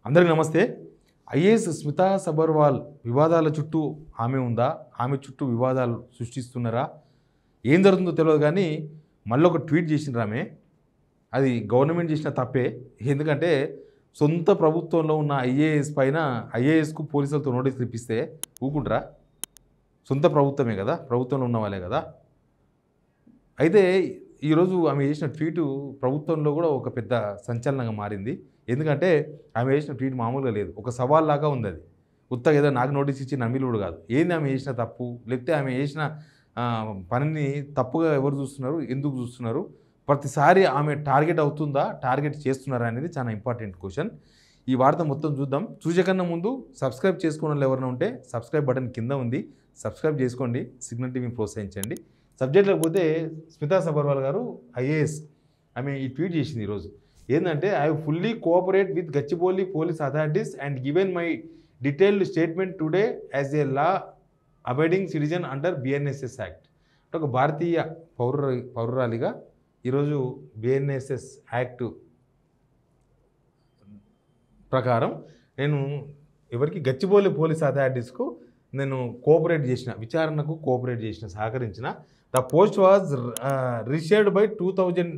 అందరికీ నమస్తే. ఐఏఎస్ స్మితా సబర్వాల్ వివాదాల చుట్టూ ఆమె ఉందా? ఆమె చుట్టూ వివాదాలు సృష్టిస్తున్నారా? ఏం జరుగుతుందో తెలియదు కానీ మళ్ళీ ఒక ట్వీట్ చేసిండ్రు ఆమె. అది గవర్నమెంట్ చేసిన తప్పే. ఎందుకంటే సొంత ప్రభుత్వంలో ఉన్న ఐఏఎస్ పైన ఐఏఎస్కు పోలీసులతో నోటీసులు ఇప్పిస్తే ఊకుంటారా? సొంత ప్రభుత్వమే కదా, ప్రభుత్వంలో ఉన్న వాళ్ళే కదా. అయితే ఈరోజు ఆమె చేసిన ట్వీటు ప్రభుత్వంలో కూడా ఒక పెద్ద సంచలనంగా మారింది. ఎందుకంటే ఆమె చేసిన ట్వీట్ మామూలుగా లేదు, ఒక సవాల్లాగా ఉంది. అది ఉత్తగా ఏదో నాకు నోటీస్ ఇచ్చి నమ్మిలుడు కాదు. ఏంది ఆమె చేసిన తప్పు, లేకపోతే ఆమె చేసిన పనిని తప్పుగా ఎవరు చూస్తున్నారు, ఎందుకు చూస్తున్నారు, ప్రతిసారి ఆమె టార్గెట్ అవుతుందా, టార్గెట్ చేస్తున్నారా అనేది చాలా ఇంపార్టెంట్ క్వశ్చన్. ఈ వార్త మొత్తం చూద్దాం. చూసేకన్నా ముందు సబ్స్క్రైబ్ చేసుకోవడం ఎవరైనా ఉంటే సబ్స్క్రైబ్ బటన్ కింద ఉంది, సబ్స్క్రైబ్ చేసుకోండి, సిగ్నల్ టీవీని ప్రోత్సహించండి. సబ్జెక్ట్లోకి పోతే స్మితా సబర్వాల్ గారు ఐఏఎస్ ఆమె ఈ ట్వీట్ చేసింది ఈరోజు. ఏంటంటే, I fully cooperate with Gachibowli police authorities and given my detailed statement today as a law abiding citizen under BNSS act. అంటే ఒక భారతీయ పౌరురాలిగా ఈరోజు బిఎన్ఎస్ఎస్ యాక్ట్ ప్రకారం నేను ఎవరికి గచ్చిబౌలి పోలీస్ అథారిటీస్కు నేను కోఆపరేట్ చేసిన, విచారణకు కోఆపరేట్ చేసిన, సహకరించిన. The post was reshared by 2000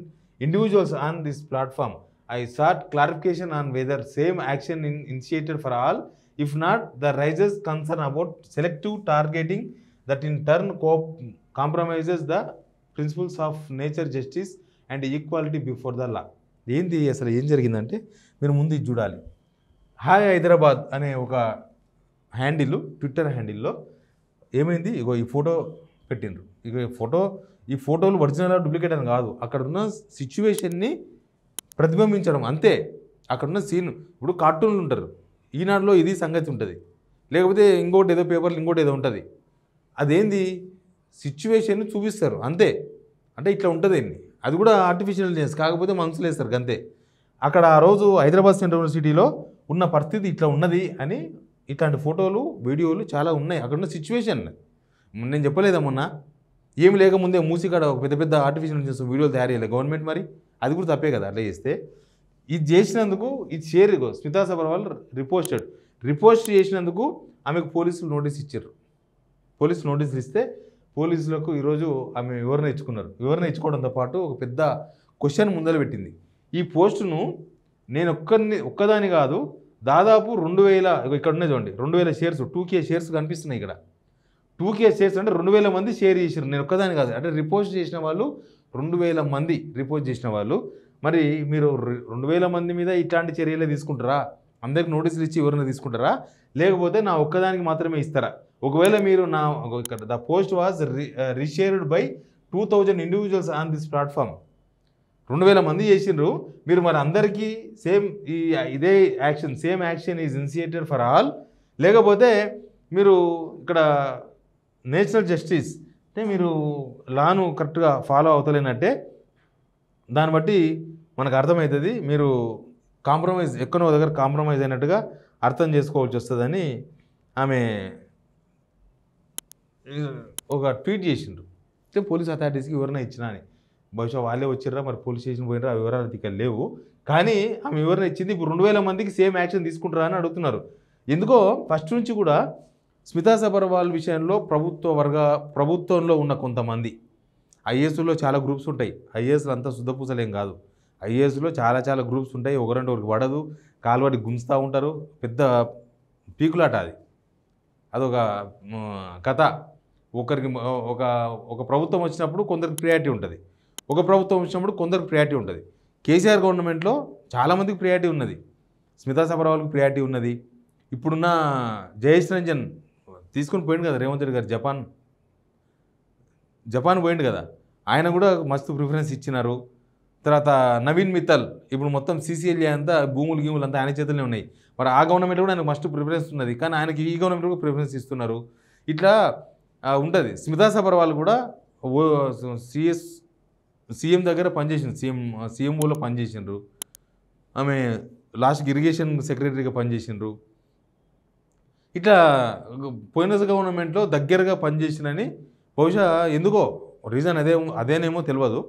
individuals on this platform. I sought clarification on whether same action initiated for all. If not, the raises concern about selective targeting that in turn compromises the principles of nature, justice and equality before the law. ఏంది అసలు ఏం జరిగిందంటే, మీరు ముందు ఇది చూడాలి. Hi Hyderabad అనే ఒక హ్యాండిల్, ట్విట్టర్ హ్యాండిల్లో ఏమైంది, ఇగో ఈ ఫోటో పెట్టిండ్రు. ఇక ఈ ఫోటోలు ఒరిజినల్ డూప్లికేట్ అని కాదు, అక్కడ ఉన్న సిచ్యువేషన్ని ప్రతిబింబించడం అంతే. అక్కడ ఉన్న సీన్, ఇప్పుడు కార్టూన్లు ఉంటారు, ఈనాడులో ఇది సంగతి ఉంటుంది, లేకపోతే ఇంకోటి ఏదో పేపర్లు ఇంకోటి ఏదో ఉంటుంది. అదేంది, సిచ్యువేషన్ని చూపిస్తారు అంతే. అంటే ఇట్లా ఉంటుంది, అది కూడా ఆర్టిఫిషియల్ ఇంటెలిజెన్స్, కాకపోతే మనుషులు వేస్తారు అంతే. అక్కడ ఆ రోజు హైదరాబాద్ సెంట్రల్ యూనివర్సిటీలో ఉన్న పరిస్థితి ఇట్లా ఉన్నది అని ఇట్లాంటి ఫోటోలు, వీడియోలు చాలా ఉన్నాయి. అక్కడ ఉన్న సిచ్యువేషన్ నేను చెప్పలేదా మొన్న, ఏమి లేకముందే మూసికాడ పెద్ద పెద్ద ఆర్టిఫిషియల్ ఇంటెలిజెన్స్ వీడియోలు తయారు చేయలేదు గవర్నమెంట్. మరి అది కూడా తప్పే కదా అట్లా చేస్తే. ఇది చేసినందుకు ఇది షేర్, స్మితా సబర్వాల్ రిపోస్ట్ చేసినందుకు ఆమెకు పోలీసులు నోటీస్ ఇచ్చారు. పోలీసులు నోటీసులు ఇస్తే పోలీసులకు ఈరోజు ఆమె వివరణ ఇచ్చుకున్నారు. వివరణ ఇచ్చుకోవడంతో పాటు ఒక పెద్ద క్వశ్చన్ ముందర పెట్టింది. ఈ పోస్టును నేను ఒక్కదాని కాదు, దాదాపు 2000, ఇక్కడ ఉన్నాయి చూడండి, 2000 షేర్స్, 2K షేర్స్ కనిపిస్తున్నాయి ఇక్కడ. 2K షేర్స్ అంటే 2000 మంది షేర్ చేశారు, నేను ఒక్కదాని కాదు. అంటే రిపోస్ట్ చేసిన వాళ్ళు 2000 మంది రిపోస్ట్ చేసిన వాళ్ళు. మరి మీరు 2000 మంది మీద ఇట్లాంటి చర్యలే తీసుకుంటారా? అందరికి నోటీసులు ఇచ్చి ఎవరైనా తీసుకుంటారా? లేకపోతే నా ఒక్కదానికి మాత్రమే ఇస్తారా? ఒకవేళ మీరు ఇక్కడ the post was reshared by 2000 individuals on this platform, 2000 మంది చేసిండ్రు, మీరు మరి అందరికీ ఇదే action, same action is initiated for all, లేకపోతే మీరు ఇక్కడ నేచురల్ జస్టిస్ అంటే మీరు లాను కరెక్ట్గా ఫాలో అవుతలేనట్టే. దాన్ని బట్టి మనకు అర్థమవుతుంది, మీరు కాంప్రమైజ్, ఎక్కడో దగ్గర కాంప్రమైజ్ అయినట్టుగా అర్థం చేసుకోవాల్సి వస్తుందని ఆమె ఒక ట్వీట్ చేసిండ్రు. అంటే పోలీస్ అథారిటీస్కి వివరణ ఇచ్చినా అని. బహుశా వాళ్ళే వచ్చిర్రా, మరి పోలీస్ స్టేషన్ పోయినరా, ఆ వివరాలు ఇక్కడ లేవు. కానీ ఆమె వివరణ ఇచ్చింది. ఇప్పుడు 2000 మందికి సేమ్ యాక్షన్ తీసుకుంటారా అని అడుగుతున్నారు. ఎందుకో ఫస్ట్ నుంచి కూడా స్మితా సబర్వాల్ విషయంలో ప్రభుత్వంలో ఉన్న కొంతమంది, ఐఏఎస్లో చాలా గ్రూప్స్ ఉంటాయి, ఐఏఎస్లు అంతా శుద్ధపూసలేం కాదు, ఐఏఎస్లో చాలా గ్రూప్స్ ఉంటాయి. ఒకరంటే ఒకరికి పడదు, కాలువడి గుంజుతూ ఉంటారు, పెద్ద పీకులాట అది. అదొక కథ. ఒక ప్రభుత్వం వచ్చినప్పుడు కొందరికి ప్రియారిటీ ఉంటుంది, ఒక ప్రభుత్వం వచ్చినప్పుడు కొందరికి ప్రియారిటీ ఉంటుంది. కేసీఆర్ గవర్నమెంట్లో చాలామందికి ప్రియారిటీ ఉన్నది, స్మితా సబర్వాల్కి ప్రియారిటీ ఉన్నది. ఇప్పుడున్న జయేష్ రంజన్ తీసుకొని పోయిండు కదా రేవంత్ రెడ్డి గారు, జపాన్ పోయిండు కదా, ఆయన కూడా మస్తు ప్రిఫరెన్స్ ఇచ్చినారు. తర్వాత నవీన్ మిత్తల్, ఇప్పుడు మొత్తం CCLA అంతా భూములు అంతా ఆయన చేతుల్లోనే ఉన్నాయి. మరి ఆ గవర్నమెంట్ కూడా ఆయనకు మస్తు ప్రిఫరెన్స్ ఉన్నది, కానీ ఆయనకి ఈ గవర్నమెంట్ కూడా ప్రిఫరెన్స్ ఇస్తున్నారు. ఇట్లా ఉంటుంది. స్మితా సబర్వాల్ కూడా సీఎం దగ్గర పనిచేసింది, CMOలో పనిచేసిండ్రు. ఆమె లాస్ట్కి ఇరిగేషన్ సెక్రటరీగా పనిచేసిండ్రు. ఇట్లా పోయిన గవర్నమెంట్లో దగ్గరగా పనిచేసినని బహుశా ఎందుకో రీజన్ అదేనేమో తెలియదు.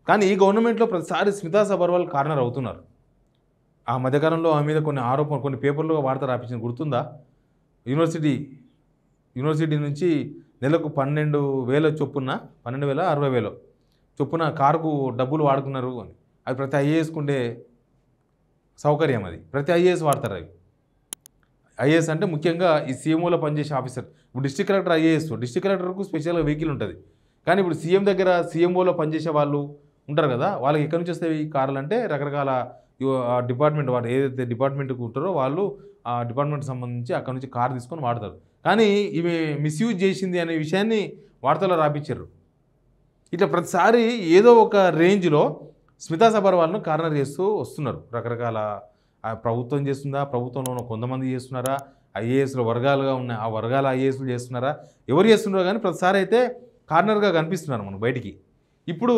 కానీ ఈ గవర్నమెంట్లో ప్రతిసారి స్మితా సబర్వాల్ కార్నర్ అవుతున్నారు. ఆ మధ్యకాలంలో ఆమె మీద కొన్ని ఆరోపణలు కొన్ని పేపర్లో వార్త రాపించింది గుర్తుందా? యూనివర్సిటీ నుంచి నెలకు 12,000 చొప్పున 12,000 60,000 చొప్పున కారుకు డబ్బులు వాడుకున్నారు అని. అది ప్రతి ఐఏఎస్కుండే సౌకర్యం, అది ప్రతి ఐఏఎస్ వాడతారు. అవి ఐఏఎస్ అంటే ముఖ్యంగా ఈ సీఎంఓలో పనిచేసే ఆఫీసర్. ఇప్పుడు డిస్ట్రిక్ట్ కలెక్టర్ ఐఏఎస్, డిస్ట్రిక్ట్ కలెక్టర్కు స్పెషల్గా వెహికల్ ఉంటుంది. కానీ ఇప్పుడు సీఎం దగ్గర సీఎంఓలో పనిచేసే వాళ్ళు ఉంటారు కదా, వాళ్ళకి ఎక్కడి నుంచి వస్తాయి ఈ కార్లు అంటే రకరకాల డిపార్ట్మెంట్, వాడు ఏదైతే డిపార్ట్మెంట్కి ఉంటారో వాళ్ళు ఆ డిపార్ట్మెంట్కి సంబంధించి అక్కడ నుంచి కారు తీసుకొని వాడతారు. కానీ ఇవి మిస్యూజ్ చేసింది అనే విషయాన్ని వార్తల్లో రాపించారు. ఇట్లా ప్రతిసారి ఏదో ఒక రేంజ్లో స్మితా సబర్వాల్ను కార్నర్ చేస్తూ వస్తున్నారు. రకరకాల ప్రభుత్వం చేస్తుందా, ప్రభుత్వంలో ఉన్న కొంతమంది చేస్తున్నారా, ఐఏఎస్లో వర్గాలుగా ఉన్న ఆ వర్గాల ఐఏఎస్లు చేస్తున్నారా, ఎవరు చేస్తున్నారో కానీ ప్రతిసారి అయితే కార్నర్గా కనిపిస్తున్నారు మనకు బయటికి. ఇప్పుడు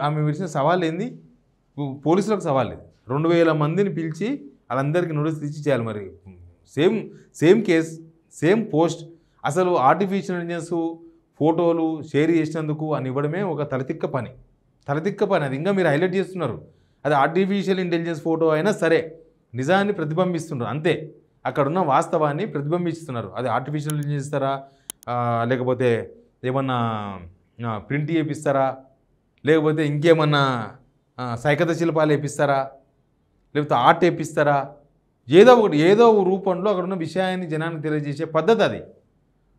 ఆమె విడిచిన సవాల్ ఏంది? పోలీసులకు సవాల్ లేదు. 2,000 మందిని పిలిచి వాళ్ళందరికీ నోటీస్ ఇచ్చి చేయాలి. మరి సేమ్ కేస్, సేమ్ పోస్ట్. అసలు ఆర్టిఫిషియల్ ఇంటెలిజెన్స్ ఫోటోలు షేర్ చేసినందుకు అని ఇవ్వడమే ఒక తలతిక్క పని. అది ఇంకా మీరు హైలైట్ చేస్తున్నారు. అది ఆర్టిఫిషియల్ ఇంటెలిజెన్స్ ఫోటో అయినా సరే నిజాన్ని ప్రతిబింబిస్తున్నారు, అంతే. అక్కడున్న వాస్తవాన్ని ప్రతిబింబిస్తున్నారు. అది ఆర్టిఫిషియల్ ఇంటెలిజెన్స్ ఇస్తారా, లేకపోతే ఏమన్నా ప్రింట్ చేపిస్తారా, లేకపోతే ఇంకేమన్నా సైకత శిల్పాలు వేపిస్తారా, లేకపోతే ఆర్ట్ వేపిస్తారా, ఏదో రూపంలో అక్కడున్న విషయాన్ని జనానికి తెలియజేసే పద్ధతి అది.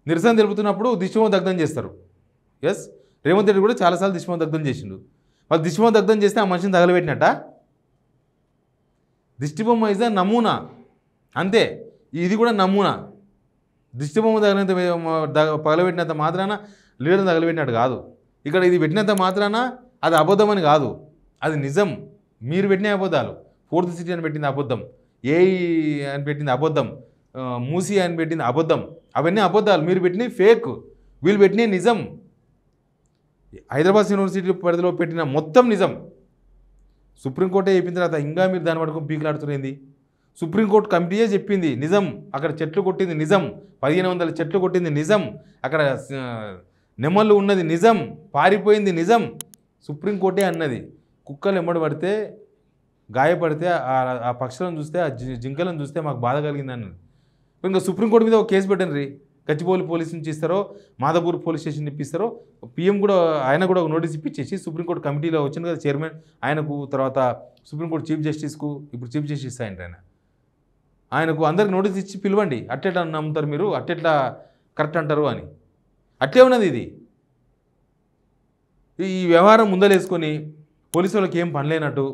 నిరసన తెలుపుతున్నప్పుడు దిష్టిబొమ్మ దగ్ధం చేస్తారు. ఎస్, రేవంత్ రెడ్డి కూడా చాలాసార్లు దిష్టిబొమ్మ దగ్ధం చేసిండు. వాళ్ళు దిష్టిబొమ్మ దగ్ధం చేస్తే ఆ మనిషిని తగలబెట్టినట్ట. దిష్టిబొమ్మ ఇస్ నమూనా, అంతే. ఇది కూడా నమూనా. దిష్టిబొమ్మ పగలబెట్టినంత మాత్రాన లీడర్ని తగలబెట్టినట్టు కాదు. ఇక్కడ ఇది పెట్టినంత మాత్రాన అది అబద్ధం అని కాదు, అది నిజం. మీరు పెట్టిన అబద్ధాలు. 4th సిటీ అని పెట్టింది అబద్ధం, ఏఈ అని పెట్టింది అబద్ధం, మూసీ అని పెట్టింది అబద్ధం. అవన్నీ అబద్ధాలు. మీరు పెట్టినవి ఫేక్, వీళ్ళు పెట్టినవి నిజం. హైదరాబాద్ యూనివర్సిటీ పరిధిలో పెట్టిన మొత్తం నిజం. సుప్రీంకోర్టే చెప్పిన తర్వాత ఇంకా మీరు దాన్ని పట్టుకుని పీకులాడుతున్నది. సుప్రీంకోర్టు కమిటీయే చెప్పింది నిజం. అక్కడ చెట్లు కొట్టింది నిజం, 1500 చెట్లు కొట్టింది నిజం, అక్కడ నెమళ్ళు ఉన్నది నిజం, పారిపోయింది నిజం. సుప్రీంకోర్టే అన్నది. కుక్కలు ఎమ్మడి పడితే, గాయపడితే ఆ పక్షులను చూస్తే, ఆ జింకలను చూస్తే మాకు బాధ కలిగింది అన్నది. ఇంకా సుప్రీంకోర్టు మీద ఒక కేసు పెట్టండి రీ. గచ్చిబౌలి పోలీస్ నుంచి ఇస్తారో, మాదాపూర్ పోలీస్ స్టేషన్ ఇప్పిస్తారో, పీఎం కూడా ఆయన కూడా ఒక నోటీస్ ఇప్పించేసి సుప్రీంకోర్టు కమిటీలో వచ్చింది కదా చైర్మన్, ఆయనకు, తర్వాత సుప్రీంకోర్టు చీఫ్ జస్టిస్కు, ఇప్పుడు చీఫ్ జస్టిస్ ఆయన, ఆయనకు అందరికి నోటీస్ ఇచ్చి పిలవండి. అట్టెట్లా నమ్ముతారు మీరు, అట్టెట్లా కరెక్ట్ అంటారు అని. అట్లే ఉన్నది ఇది. ఈ వ్యవహారం ముందలేసుకొని పోలీసు వాళ్ళకి ఏం పని లేనట్టు,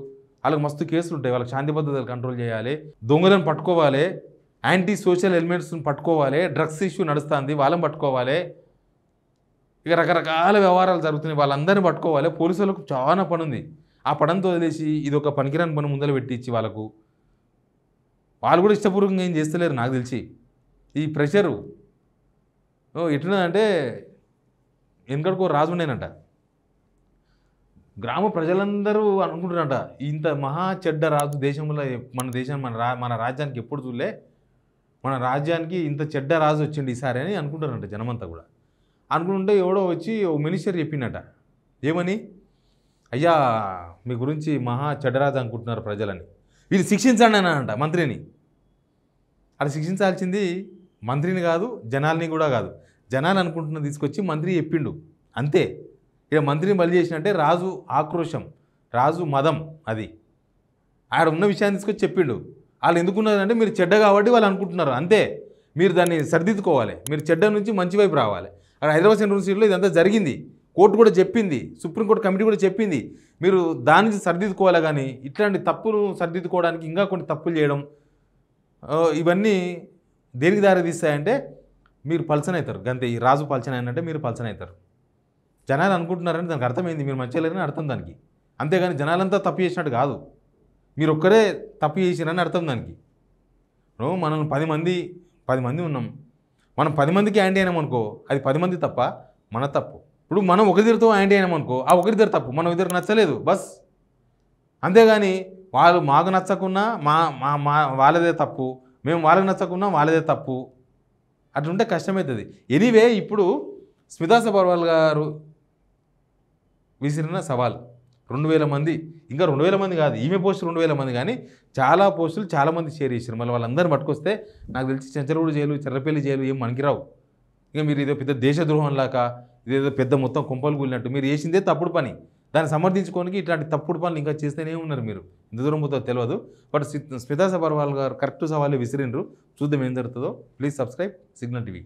వాళ్ళకి మస్తు కేసులు ఉంటాయి, వాళ్ళకి శాంతి భద్రతలు కంట్రోల్ చేయాలి, దొంగలను పట్టుకోవాలి, యాంటీ సోషల్ ఎలిమెంట్స్ని పట్టుకోవాలి, డ్రగ్స్ ఇష్యూ నడుస్తుంది వాళ్ళని పట్టుకోవాలి, ఇక రకరకాల వ్యవహారాలు జరుగుతున్నాయి, వాళ్ళందరినీ పట్టుకోవాలి. పోలీసు వాళ్ళకు చాలా పని ఉంది. ఆ పనంతో వదిలేసి ఇది ఒక పనికిరాని పని ముందర పెట్టించి వాళ్ళు కూడా ఇష్టపూర్వకంగా ఏం చేస్తలేరు నాకు తెలిసి. ఈ ప్రెషరు ఎట్లున్నదంటే, వెనకడికో రాజు ఉండేనంట, గ్రామ ప్రజలందరూ అనుకుంటున్నారంట ఇంత మహా చెడ్డ రాజు దేశంలో మన రాజ్యానికి ఎప్పుడు చూడలే, మన రాజ్యానికి ఇంత చెడ్డ రాజు వచ్చిండు ఈసారి అని అనుకుంటారంట జనమంతా కూడా. అనుకుంటుంటే ఎవడో వచ్చి ఓ మినిస్టర్ చెప్పిండట, ఏమని, అయ్యా మీ గురించి మహా చెడ్డరాజు అనుకుంటున్నారు ప్రజలని, వీళ్ళు శిక్షించండి అని అంట మంత్రిని. అది శిక్షించాల్సింది మంత్రిని కాదు, జనాల్ని కూడా కాదు, జనాలు అనుకుంటున్న తీసుకొచ్చి మంత్రి చెప్పిండు అంతే. ఇక మంత్రిని బలి చేసినట్టే రాజు ఆక్రోశం, రాజు మదం. అది ఆడ ఉన్న విషయాన్ని తీసుకొచ్చి చెప్పిండు. వాళ్ళు ఎందుకున్నారంటే మీరు చెడ్డ కాబట్టి వాళ్ళు అనుకుంటున్నారు అంతే. మీరు దాన్ని సరిదిద్దుకోవాలి, మీరు చెడ్డ నుంచి మంచి వైపు రావాలి. అక్కడ హైదరాబాద్ యూనివర్సిటీలో ఇదంతా జరిగింది, కోర్టు కూడా చెప్పింది, సుప్రీంకోర్టు కమిటీ కూడా చెప్పింది. మీరు దాని నుంచి సరిదిద్దుకోవాలి. కానీ ఇట్లాంటి తప్పులు సరిదిద్దుకోవడానికి ఇంకా కొన్ని తప్పులు చేయడం, ఇవన్నీ దేనికి దారి తీస్తాయంటే మీరు పల్చన అవుతారు అంతే. ఈ రాజు పల్చన అయినంటే మీరు పల్చన అవుతారు. జనాలు అనుకుంటున్నారని దానికి అర్థమైంది, మీరు మంచిగా లేరని అర్థం దానికి. అంతేగాని జనాలంతా తప్పు చేసినట్టు కాదు, మీరు ఒక్కరే తప్పు చేసిరని అర్థం దానికి. మనం 10 మంది ఉన్నాం, మనం 10 మందికి యాంటీ అయినామనుకో, అది 10 మంది తప్ప, మన తప్పు. ఇప్పుడు మనం ఒకరిద్దరితో యాంటీ అయినామనుకో, ఆ ఒకరిద్దరు తప్పు, మనం ఇద్దరు నచ్చలేదు బస్. అంతేగాని వాళ్ళు మాకు నచ్చకున్నా వాళ్ళదే తప్పు, మేము వాళ్ళకి నచ్చకున్నా వాళ్ళదే తప్పు, అట్లుంటే కష్టమవుతుంది. ఎనీవే, ఇప్పుడు స్మితా సబర్వాల్ గారు విసిరిన సవాల్ 2000 మంది, ఇంకా 2000 మంది కాదు, ఈమె పోస్ట్ 2000 మంది, కానీ చాలా పోస్టులు చాలామంది షేర్ చేశారు. మళ్ళీ వాళ్ళందరిని పట్టుకొస్తే నాకు తెలిసి చెంచలగూడ జైలు, చెర్లపల్లి జైలు ఏం మనకిరావు. ఇక మీరు ఇదో పెద్ద దేశద్రోహం లాగా, ఇదేదో పెద్ద మొత్తం కుంపలు కూలినట్టు మీరు చేసిందే తప్పుడు పని. దాన్ని సమర్థించుకోనికి ఇట్లాంటి తప్పుడు పనులు ఇంకా చేస్తేనే ఉన్నారు మీరు. ఇంత దూరం పోతుందో తెలియదు. బట్ స్మితా సబర్వాల్ గారు కరెక్ట్ సవాళ్ళు విసిరిండ్రు. చూద్దాం ఏం జరుగుతుందో. Please subscribe signal TV.